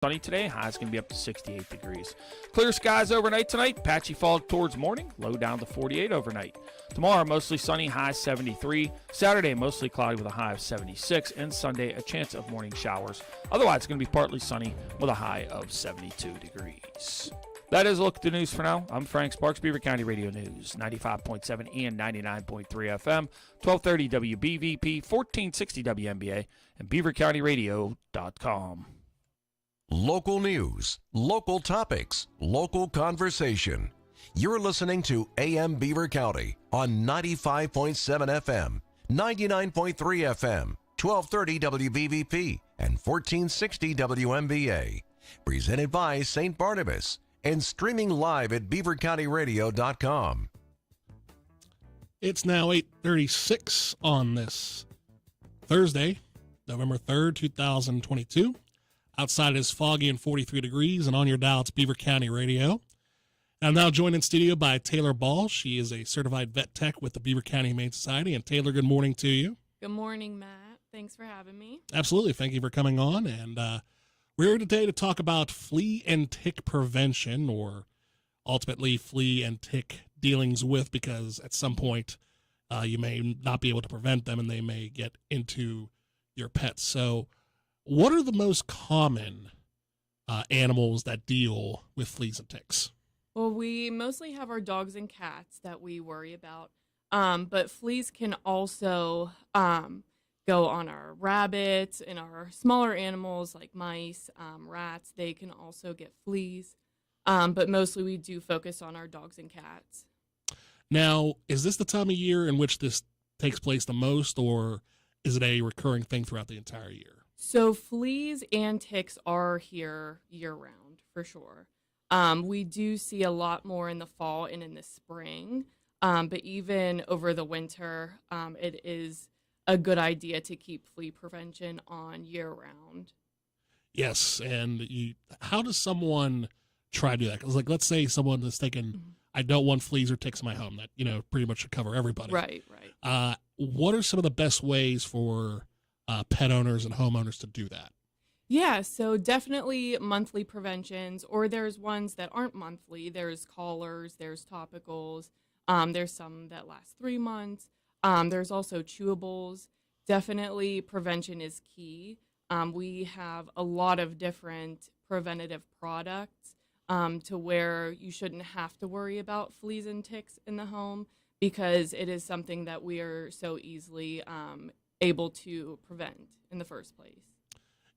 Sunny today, high's going to be up to 68 degrees. Clear skies overnight tonight, patchy fall towards morning, low down to 48 overnight. Tomorrow, mostly sunny, high 73. Saturday, mostly cloudy with a high of 76. And Sunday, a chance of morning showers. Otherwise, it's going to be partly sunny with a high of 72 degrees. That is a look at the news for now. I'm Frank Sparks, Beaver County Radio News, 95.7 and 99.3 FM, 1230 WBVP, 1460 WNBA, and beavercountyradio.com. Local news, local topics, local conversation. You're listening to AM Beaver County on 95.7 FM, 99.3 FM, 1230 WBVP, and 1460 WMBA. Presented by St. Barnabas and streaming live at beavercountyradio.com. It's now 8:36 on this Thursday, November 3rd, 2022. Outside it is foggy and 43 degrees, and on your dial, it's Beaver County Radio. I'm now joined in studio by Taylor Ball. She is a certified vet tech with the Beaver County Humane Society. And Taylor, good morning to you. Good morning, Matt. Thanks for having me. Absolutely. Thank you for coming on. And we're here today to talk about flea and tick prevention, or ultimately flea and tick dealings with, because at some point you may not be able to prevent them and they may get into your pets. So what are the most common animals that deal with fleas and ticks? Well, we mostly have our dogs and cats that we worry about, but fleas can also go on our rabbits and our smaller animals like mice, rats. They can also get fleas, but mostly we do focus on our dogs and cats. Now, is this the time of year in which this takes place the most, or is it a recurring thing throughout the entire year? So fleas and ticks are here year-round, for sure. We do see a lot more in the fall and in the spring, but even over the winter, it is a good idea to keep flea prevention on year-round. Yes, and how does someone try to do that? Because, like, let's say someone is thinking, I don't want fleas or ticks in my home. That, pretty much should cover everybody. Right. What are some of the best ways for pet owners and homeowners to do that? Yeah, so definitely monthly preventions, or there's ones that aren't monthly. There's collars, there's topicals, there's some that last 3 months. There's also chewables. Definitely prevention is key. We have a lot of different preventative products to where you shouldn't have to worry about fleas and ticks in the home, because it is something that we are so easily able to prevent in the first place.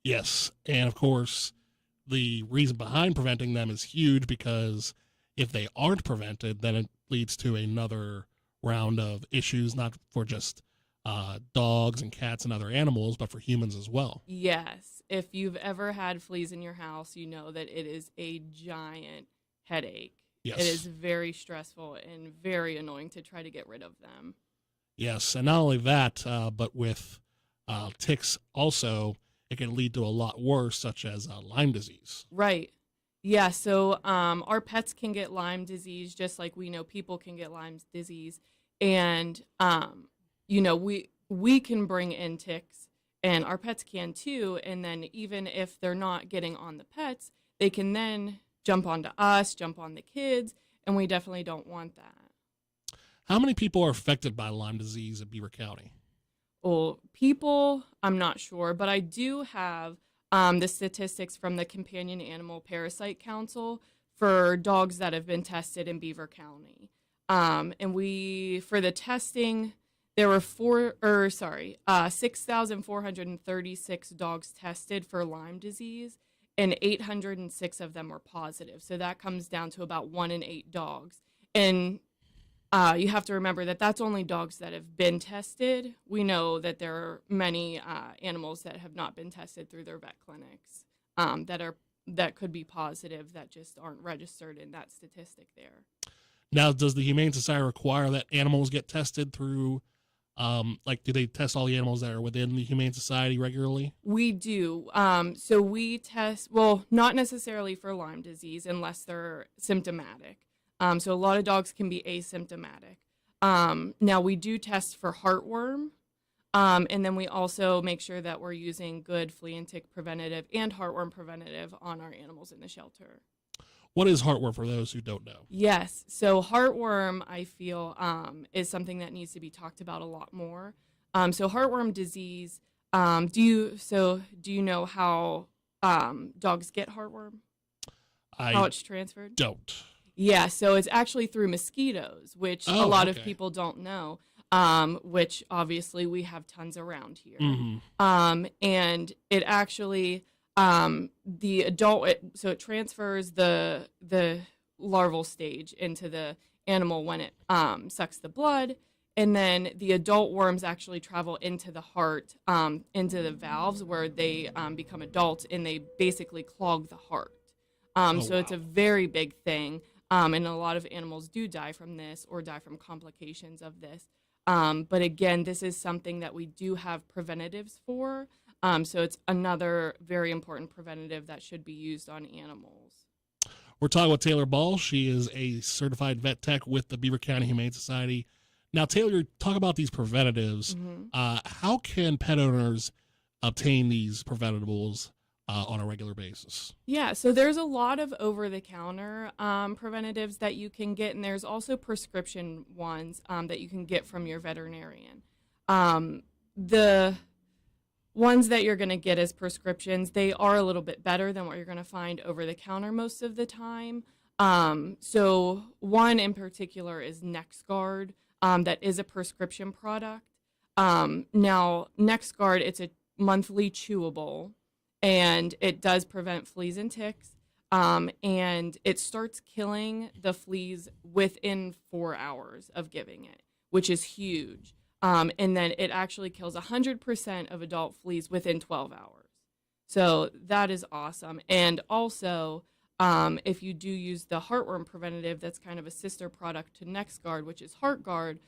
Yes, and of course, the reason behind preventing them is huge, because if they aren't prevented, then it leads to another round of issues, not for just dogs and cats and other animals, but for humans as well. Yes, if you've ever had fleas in your house, you know that it is a giant headache. Yes. It is very stressful and very annoying to try to get rid of them. Yes, and not only that, but with ticks also, it can lead to a lot worse, such as Lyme disease. Right. Yeah, so our pets can get Lyme disease just like we know people can get Lyme disease. And, we can bring in ticks, and our pets can too. And then even if they're not getting on the pets, they can then jump onto us, jump on the kids, and we definitely don't want that. How many people are affected by Lyme disease in Beaver County? Well, people, I'm not sure, but I do have the statistics from the Companion Animal Parasite Council for dogs that have been tested in Beaver County. And for the testing, there were 6,436 dogs tested for Lyme disease, and 806 of them were positive. So that comes down to about 1 in 8 dogs. And you have to remember that that's only dogs that have been tested. We know that there are many animals that have not been tested through their vet clinics that could be positive, that just aren't registered in that statistic there. Now, does the Humane Society require that animals get tested through, do they test all the animals that are within the Humane Society regularly? We do. So we test, well, not necessarily for Lyme disease unless they're symptomatic. So a lot of dogs can be asymptomatic. Now we do test for heartworm, And then we also make sure that we're using good flea and tick preventative and heartworm preventative on our animals in the shelter. What is heartworm for those who don't know? Yes. So heartworm, I feel, is something that needs to be talked about a lot more. So heartworm disease, do you know how dogs get heartworm? How it's transferred? Don't. Yeah, so it's actually through mosquitoes, which a lot of people don't know, which obviously we have tons around here. Mm-hmm. And it actually, the adult, so it transfers the larval stage into the animal when it sucks the blood, and then the adult worms actually travel into the heart, into the valves where they become adults, and they basically clog the heart. It's a very big thing. And a lot of animals do die from this or die from complications of this. But again, this is something that we do have preventatives for. So it's another very important preventative that should be used on animals. We're talking with Taylor Ball. She is a certified vet tech with the Beaver County Humane Society. Now, Taylor, talk about these preventatives. How can pet owners obtain these preventables on a regular basis? Yeah, so there's a lot of over-the-counter preventatives that you can get, and there's also prescription ones that you can get from your veterinarian. The ones that you're going to get as prescriptions, they are a little bit better than what you're going to find over-the-counter most of the time. So one in particular is NexGard, that is a prescription product. Now, NexGard, it's a monthly chewable, and it does prevent fleas and ticks, and it starts killing the fleas within 4 hours of giving it, which is huge. And then it actually kills 100% of adult fleas within 12 hours. So that is awesome. And also, if you do use the heartworm preventative, that's kind of a sister product to NexGard, which is HeartGuard,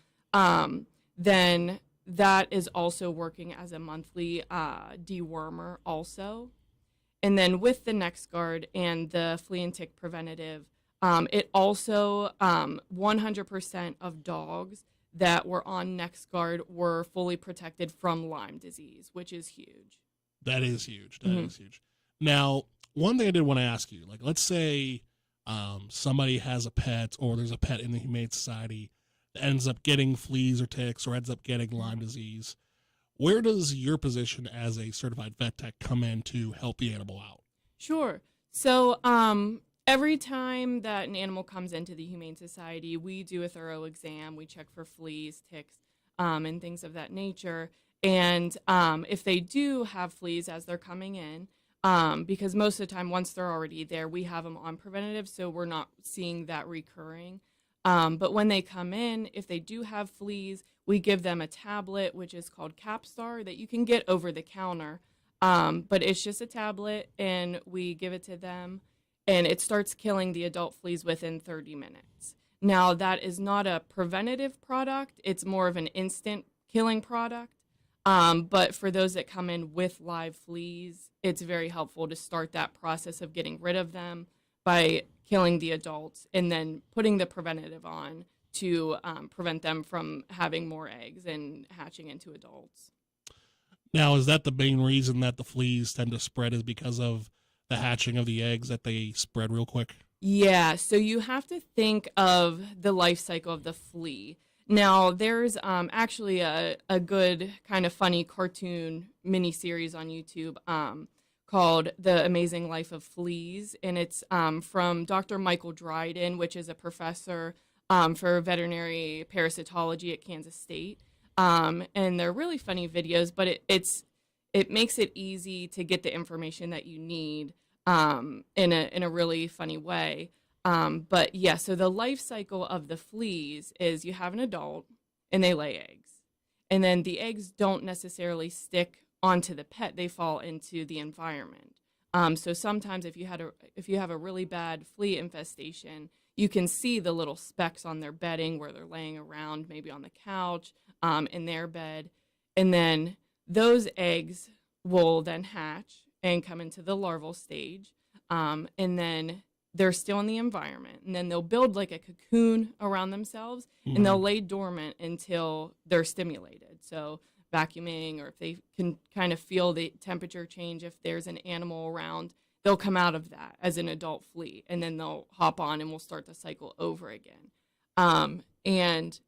then that is also working as a monthly dewormer also. And then with the NexGard and the flea and tick preventative, it also 100% of dogs that were on NexGard were fully protected from Lyme disease, which is huge. That is huge. That is huge. Now, one thing I did want to ask you, like, let's say somebody has a pet, or there's a pet in the Humane Society that ends up getting fleas or ticks, or ends up getting Lyme disease. Where does your position as a certified vet tech come in to help the animal out? Sure. So every time that an animal comes into the Humane Society, we do a thorough exam. We check for fleas, ticks, and things of that nature. And if they do have fleas as they're coming in, because most of the time, once they're already there, we have them on preventative, so we're not seeing that recurring. But when they come in, if they do have fleas, we give them a tablet, which is called Capstar, that you can get over the counter. But it's just a tablet, and we give it to them, and it starts killing the adult fleas within 30 minutes. Now, that is not a preventative product. It's more of an instant killing product. But for those that come in with live fleas, it's very helpful to start that process of getting rid of them by killing the adults and then putting the preventative on to prevent them from having more eggs and hatching into adults. Now, is that the main reason that the fleas tend to spread, is because of the hatching of the eggs, that they spread real quick? Yeah, so you have to think of the life cycle of the flea. Now, there's actually a good kind of funny cartoon miniseries on YouTube called The Amazing Life of Fleas, and it's from Dr. Michael Dryden, which is a professor for veterinary parasitology at Kansas State. And they're really funny videos, but it makes it easy to get the information that you need in a really funny way. But yeah, so the life cycle of the fleas is you have an adult and they lay eggs, and then the eggs don't necessarily stick onto the pet; they fall into the environment. So sometimes if you have a really bad flea infestation, you can see the little specks on their bedding where they're laying around, maybe on the couch, in their bed, and then those eggs will then hatch and come into the larval stage, and then they're still in the environment, and then they'll build like a cocoon around themselves, and they'll lay dormant until they're stimulated. So vacuuming, or if they can kind of feel the temperature change, if there's an animal around, they'll come out of that as an adult flea, and then they'll hop on and we'll start the cycle over again. And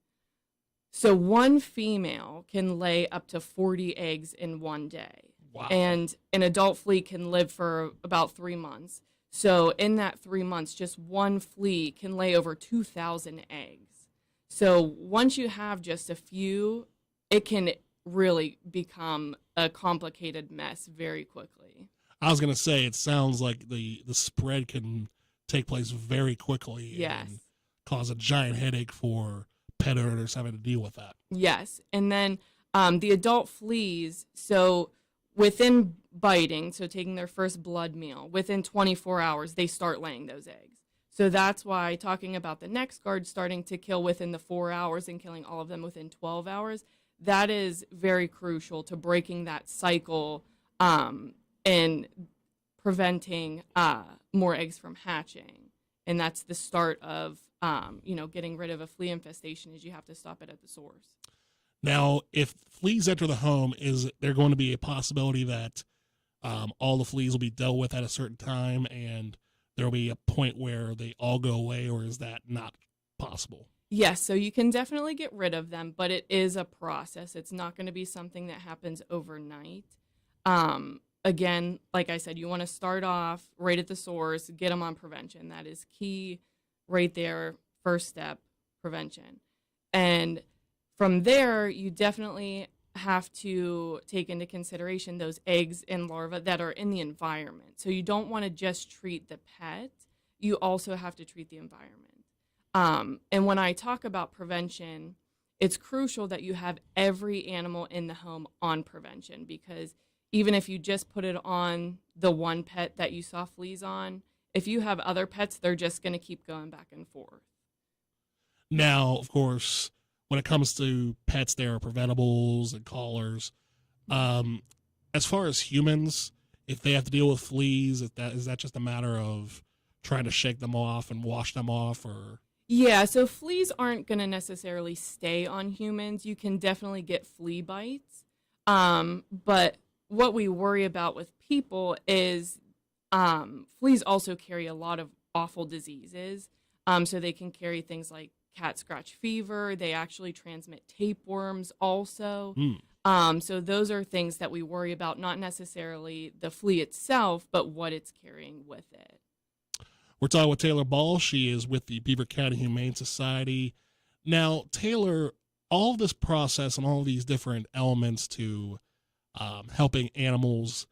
so one female can lay up to 40 eggs in one day. Wow. And an adult flea can live for about 3 months. So in that 3 months, just one flea can lay over 2,000 eggs. So once you have just a few, it can really become a complicated mess very quickly. I was going to say, it sounds like the spread can take place very quickly. Yes. And cause a giant headache for pet owners having to deal with that. Yes. And then the adult fleas, so within biting, so taking their first blood meal, within 24 hours, they start laying those eggs. So that's why talking about the next guard starting to kill within the 4 hours and killing all of them within 12 hours, that is very crucial to breaking that cycle and preventing more eggs from hatching. And that's the start of, getting rid of a flea infestation, is you have to stop it at the source. Now, if fleas enter the home, is there going to be a possibility that all the fleas will be dealt with at a certain time and there will be a point where they all go away, or is that not possible? Yes, so you can definitely get rid of them, but it is a process. It's not going to be something that happens overnight. Again, like I said, you want to start off right at the source, get them on prevention. That is key right there, first step, prevention. And from there, you definitely have to take into consideration those eggs and larvae that are in the environment. So you don't want to just treat the pet. You also have to treat the environment. And when I talk about prevention, it's crucial that you have every animal in the home on prevention, because even if you just put it on the one pet that you saw fleas on, if you have other pets, they're just going to keep going back and forth. Now, of course, when it comes to pets, there are preventables and collars. As far as humans, if they have to deal with fleas, is that just a matter of trying to shake them off and wash them off, or? Yeah, so fleas aren't going to necessarily stay on humans. You can definitely get flea bites. But what we worry about with people is fleas also carry a lot of awful diseases. So they can carry things like cat scratch fever. They actually transmit tapeworms also. So those are things that we worry about, not necessarily the flea itself, but what it's carrying with it. We're talking with Taylor Ball. She is with the Beaver County Humane Society. Now, Taylor, all of this process and all of these different elements to helping animals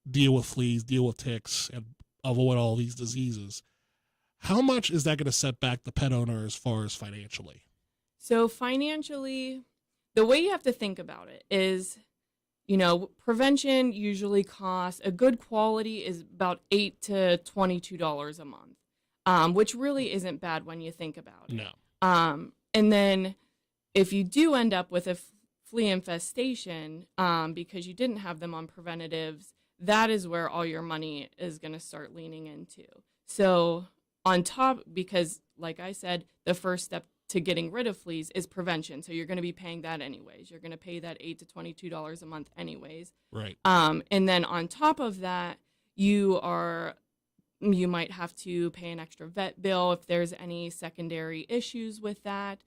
deal with fleas, deal with ticks, and avoid all these diseases, how much is that going to set back the pet owner as far as financially? So financially, the way you have to think about it is, prevention usually costs, a good quality is about $8 to $22 a month, which really isn't bad when you think about it. No. And then if you do end up with a flea infestation because you didn't have them on preventatives, that is where all your money is going to start leaning into. So on top, because like I said, the first step to getting rid of fleas is prevention. So you're going to be paying that anyways. You're going to pay that $8 to $22 a month anyways. Right. And then on top of that, you might have to pay an extra vet bill if there's any secondary issues with that.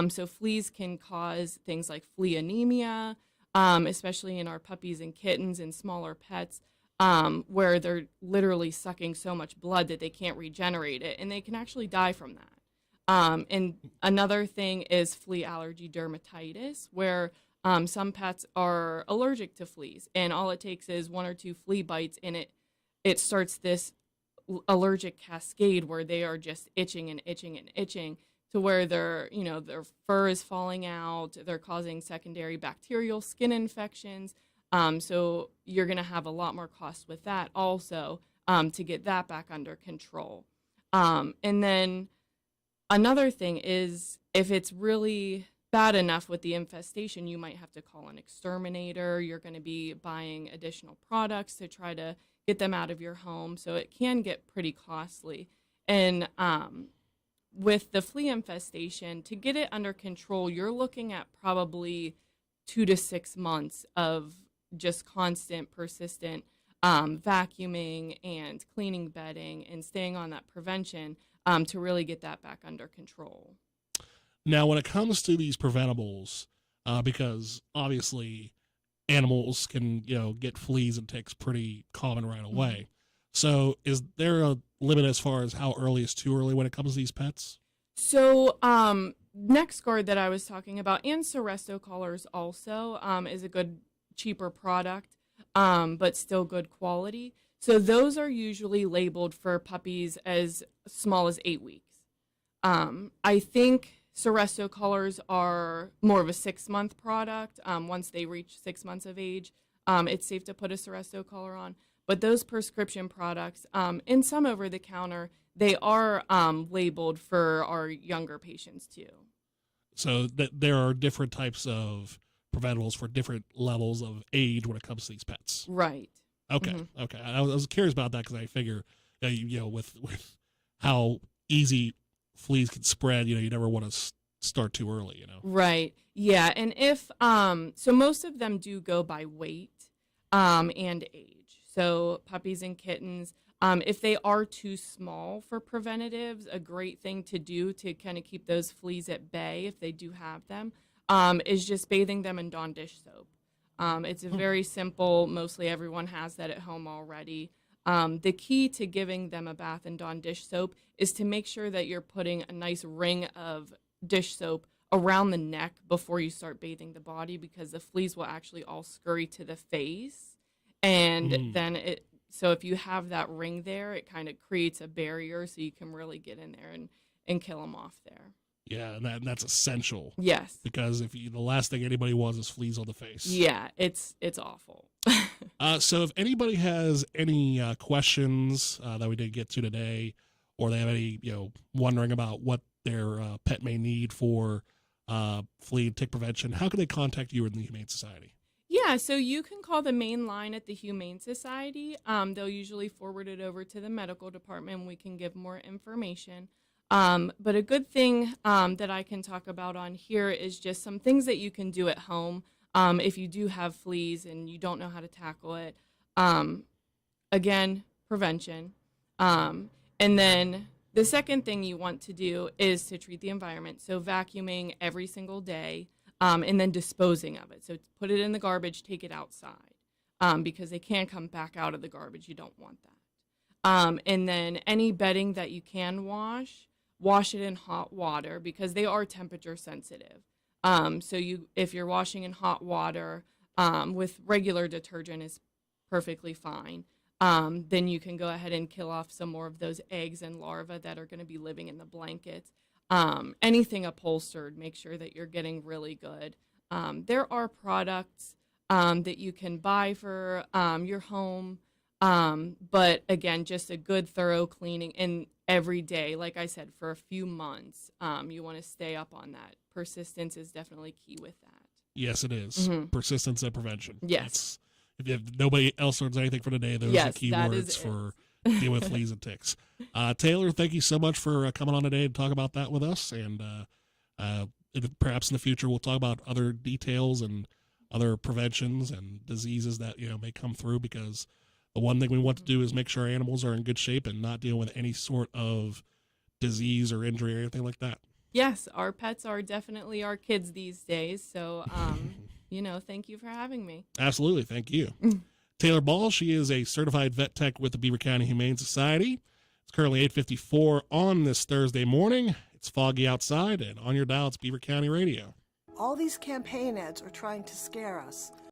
So fleas can cause things like flea anemia, especially in our puppies and kittens and smaller pets, where they're literally sucking so much blood that they can't regenerate it, and they can actually die from that. And another thing is flea allergy dermatitis, where some pets are allergic to fleas, and all it takes is 1 or 2 flea bites, and it starts this allergic cascade where they are just itching and itching and itching, to where their fur is falling out. They're causing secondary bacterial skin infections. So you're going to have a lot more costs with that also to get that back under control. And then another thing is, if it's really bad enough with the infestation, you might have to call an exterminator. You're going to be buying additional products to try to get them out of your home. So it can get pretty costly. And with the flea infestation, to get it under control, you're looking at probably 2 to 6 months of just constant, persistent vacuuming and cleaning bedding and staying on that prevention to really get that back under control. Now, when it comes to these preventables, because obviously animals can, get fleas and ticks pretty common right away. So is there a limit as far as how early is too early when it comes to these pets? So NexGard that I was talking about, and Seresto collars also, is a good, cheaper product, but still good quality. So those are usually labeled for puppies as small as 8 weeks. I think Seresto collars are more of a 6-month product. Once they reach 6 months of age, it's safe to put a Seresto collar on. But those prescription products, and some over-the-counter, they are labeled for our younger patients too. So there are different types of preventables for different levels of age when it comes to these pets. Right. Okay. Okay. I was curious about that because I figure, with how easy fleas can spread, you never want to start too early, Right. Yeah. And if, so most of them do go by weight and age. So puppies and kittens, if they are too small for preventatives, a great thing to do to kind of keep those fleas at bay, if they do have them, is just bathing them in Dawn dish soap. It's a very simple, mostly everyone has that at home already. The key to giving them a bath in Dawn dish soap is to make sure that you're putting a nice ring of dish soap around the neck before you start bathing the body, because the fleas will actually all scurry to the face. And then so if you have that ring there, it kind of creates a barrier so you can really get in there and kill them off there. Yeah, and that's essential. Yes. Because the last thing anybody wants is fleas on the face. Yeah, it's awful. So if anybody has any questions that we didn't get to today, or they have any, wondering about what their pet may need for flea and tick prevention, how can they contact you in the Humane Society? Yeah, so you can call the main line at the Humane Society. They'll usually forward it over to the medical department, and we can give more information. But a good thing that I can talk about on here is just some things that you can do at home if you do have fleas and you don't know how to tackle it. Again, prevention. And then the second thing you want to do is to treat the environment. So vacuuming every single day. And then disposing of it. So put it in the garbage, take it outside, because they can come back out of the garbage. You don't want that. And then any bedding that you can wash it in hot water, because they are temperature sensitive. So if you're washing in hot water with regular detergent is perfectly fine. Then you can go ahead and kill off some more of those eggs and larvae that are going to be living in the blankets. Anything upholstered, make sure that you're getting really good. There are products that you can buy for your home, but again, just a good thorough cleaning, and every day, like I said, for a few months, you want to stay up on that. Persistence is definitely key with that. Yes, it is. Persistence and prevention. Yes. If nobody else learns anything for today, those are key words for dealing with fleas and ticks. Taylor, thank you so much for coming on today to talk about that with us. And perhaps in the future, we'll talk about other details and other preventions and diseases that, may come through, because the one thing we want to do is make sure our animals are in good shape and not deal with any sort of disease or injury or anything like that. Yes, our pets are definitely our kids these days. So, thank you for having me. Absolutely. Thank you. Taylor Ball, she is a certified vet tech with the Beaver County Humane Society. It's currently 8:54 on this Thursday morning. It's foggy outside, and on your dial, it's Beaver County Radio. All these campaign ads are trying to scare us.